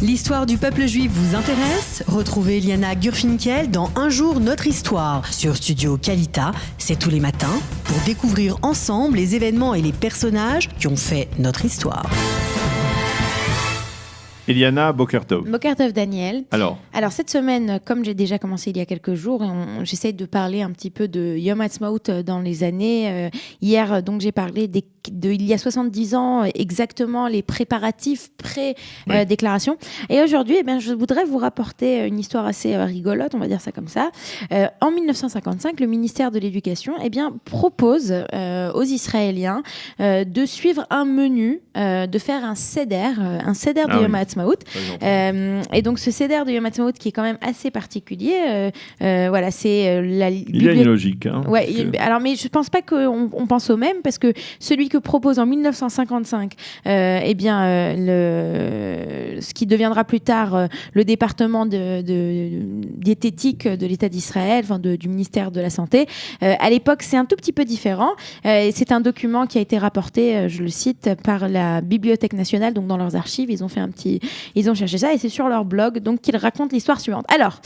L'histoire du peuple juif vous intéresse ? Retrouvez Liana Gurfinkel dans Un jour notre histoire sur Studio Kalita. C'est tous les matins pour découvrir ensemble les événements et les personnages qui ont fait notre histoire. Eliana, Boker Tov. Boker Tov, Daniel. Alors, cette semaine, comme j'ai déjà commencé il y a quelques jours, j'essaie de parler un petit peu de Yom Ha'atzmaut dans les années. Hier, donc, j'ai parlé il y a 70 ans, exactement les préparatifs pré-déclaration. Et aujourd'hui, je voudrais vous rapporter une histoire assez rigolote, on va dire ça comme ça. En 1955, le ministère de l'Éducation propose aux Israéliens de suivre un menu, de faire un seder de Yom Ha'atzmaut. Et donc ce seder de Yom Ha'atzmaut qui est quand même assez particulier, c'est la il y a une logique. Alors, mais je ne pense pas qu'on pense au même, parce que celui que propose en 1955, ce qui deviendra plus tard le département de diététique de l'État d'Israël, du ministère de la Santé, à l'époque c'est un tout petit peu différent. C'est un document qui a été rapporté, je le cite, par la Bibliothèque nationale, donc dans leurs archives, ils ont cherché ça et c'est sur leur blog donc qu'ils racontent l'histoire suivante. Alors,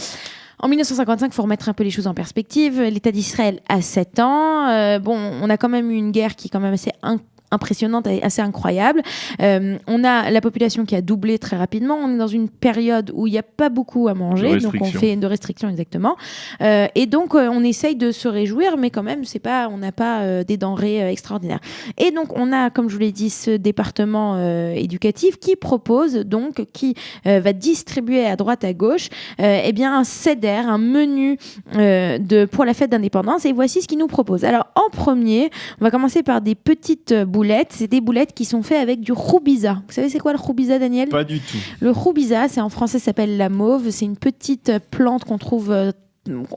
en 1955, il faut remettre un peu les choses en perspective. L'État d'Israël a 7 ans. On a quand même eu une guerre qui est quand même assez impressionnante et assez incroyable. On a la population qui a doublé très rapidement. On est dans une période où il n'y a pas beaucoup à manger, donc on fait de restrictions exactement. Et donc on essaye de se réjouir, mais quand même on n'a pas des denrées extraordinaires. Et donc on a, comme je vous l'ai dit, ce département éducatif qui propose qui va distribuer à droite à gauche un seder, un menu pour la fête d'indépendance. Et voici ce qu'il nous propose. Alors en premier, on va commencer par des petites boulettes. C'est des boulettes qui sont faites avec du roubiza. Vous savez c'est quoi le roubiza, Daniel ? Pas du tout. Le roubiza, c'est en français, ça s'appelle la mauve. C'est une petite plante qu'on trouve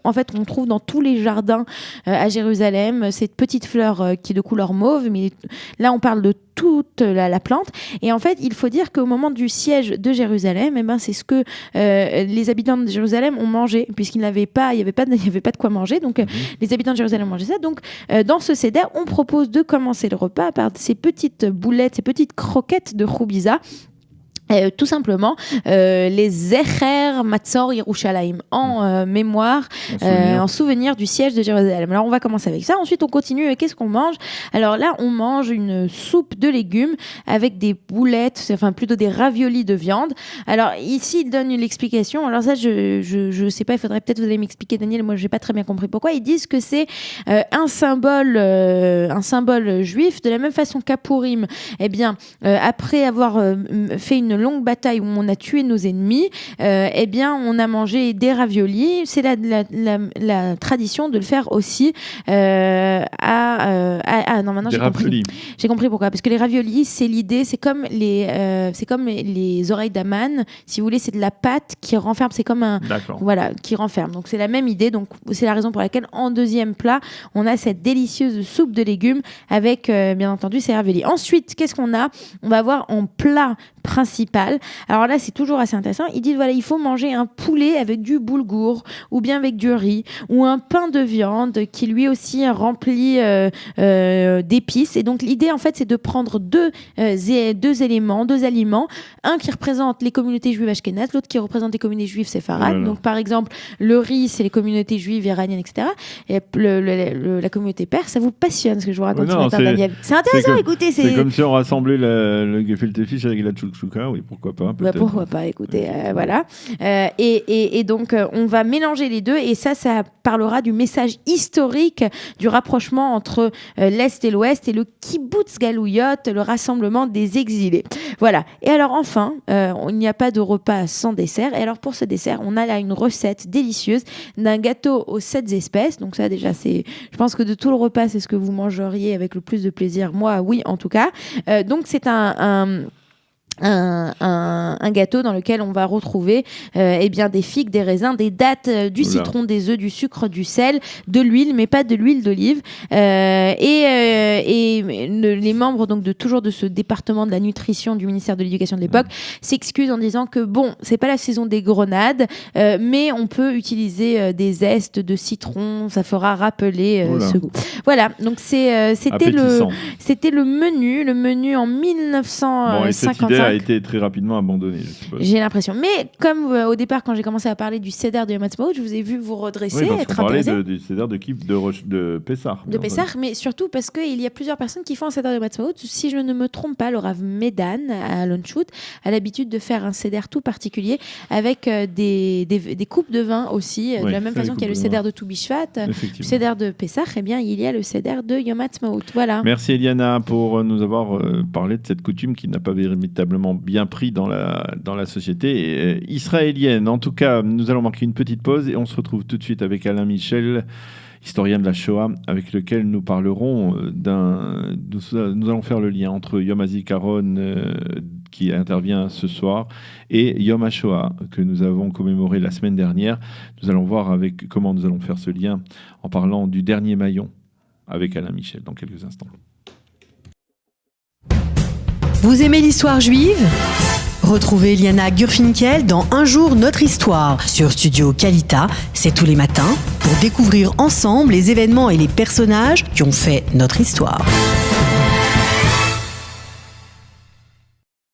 on trouve dans tous les jardins à Jérusalem, cette petite fleur qui est de couleur mauve, mais là on parle de toute la plante. Et en fait, il faut dire qu'au moment du siège de Jérusalem, c'est ce que les habitants de Jérusalem ont mangé, puisqu'il n'y avait pas de quoi manger. Donc les habitants de Jérusalem mangeaient ça. Donc dans ce seder, on propose de commencer le repas par ces petites boulettes, ces petites croquettes de roubiza. Tout simplement les Zecher Matzor Yerushalayim en mémoire, en souvenir du siège de Jérusalem. Alors on va commencer avec ça, ensuite on continue. Qu'est-ce qu'on mange ? Alors là on mange une soupe de légumes avec des boulettes, plutôt des raviolis de viande. Alors ici il donne une explication, alors ça je sais pas, il faudrait peut-être vous allez m'expliquer, Daniel, moi j'ai pas très bien compris pourquoi. Ils disent que c'est un symbole juif, de la même façon qu'à Purim, après avoir fait une longue bataille où on a tué nos ennemis, on a mangé des raviolis. C'est la tradition de le faire aussi maintenant j'ai compris pourquoi, parce que les raviolis, c'est l'idée, c'est comme les oreilles d'Aman, si vous voulez, c'est de la pâte qui renferme, c'est comme qui renferme, donc c'est la même idée. Donc c'est la raison pour laquelle en deuxième plat on a cette délicieuse soupe de légumes avec bien entendu ces raviolis. Ensuite, qu'est-ce qu'on a ? On va avoir en plat principal. Alors là, c'est toujours assez intéressant. Ils disent il faut manger un poulet avec du boulgour ou bien avec du riz ou un pain de viande qui lui aussi rempli d'épices. Et donc l'idée en fait, c'est de prendre deux aliments, un qui représente les communautés juives ashkénazes, l'autre qui représente les communautés juives séfarades. Donc par exemple, le riz, c'est les communautés juives iraniennes, etc. Et la communauté perse, ça vous passionne ce que je vous raconte ce matin, Daniel. C'est intéressant, écoutez. C'est comme si on rassemblait le gefilte fish avec la tchoukchouka, oui, pourquoi pas. Pourquoi pas, écoutez, voilà. Et donc, on va mélanger les deux, et ça parlera du message historique du rapprochement entre l'Est et l'Ouest, et le kibbutz galouyot, le rassemblement des exilés. Voilà. Et alors, enfin, il n'y a pas de repas sans dessert. Et alors, pour ce dessert, on a là une recette délicieuse d'un gâteau aux 7 espèces. Donc ça, déjà, je pense que de tout le repas, c'est ce que vous mangeriez avec le plus de plaisir. Moi, oui, en tout cas. Donc, c'est un gâteau dans lequel on va retrouver des figues, des raisins, des dattes, du citron, des œufs, du sucre, du sel, de l'huile, mais pas de l'huile d'olive. Les membres donc toujours de ce département de la nutrition du ministère de l'Éducation de l'époque s'excusent en disant que c'est pas la saison des grenades, mais on peut utiliser des zestes de citron, ça fera rappeler ce goût. Voilà, donc c'était le menu en 1955. A été très rapidement abandonné. année, je suppose. J'ai l'impression. Mais comme au départ, quand j'ai commencé à parler du Seder de Yom Ha'atzmaut, je vous ai vu vous redresser, Oui, parce être qu'on parlait intéressé. du Seder de Pessah. De Pessah, mais surtout parce qu'il y a plusieurs personnes qui font un Seder de Yom Ha'atzmaut. Si je ne me trompe pas, le Rav Medan à Longshut a l'habitude de faire un Seder tout particulier avec des coupes de vin aussi, de la même façon qu'il y a le Seder de Tou Bishvat, le Seder de Pessah, eh bien il y a le Seder de Yom Ha'atzmaut. Voilà. Merci Eliana pour nous avoir parlé de cette coutume qui n'a pas véritablement bien pris dans la société israélienne. En tout cas, nous allons marquer une petite pause et on se retrouve tout de suite avec Alain Michel, historien de la Shoah, avec lequel nous parlerons nous allons faire le lien entre Yom HaZikaron qui intervient ce soir et Yom HaShoah que nous avons commémoré la semaine dernière. Nous allons voir comment nous allons faire ce lien en parlant du dernier maillon avec Alain Michel dans quelques instants. Vous aimez l'histoire juive ? Retrouvez Liana Gurfinkel dans Un jour notre histoire sur Studio Kalita, c'est tous les matins, pour découvrir ensemble les événements et les personnages qui ont fait notre histoire.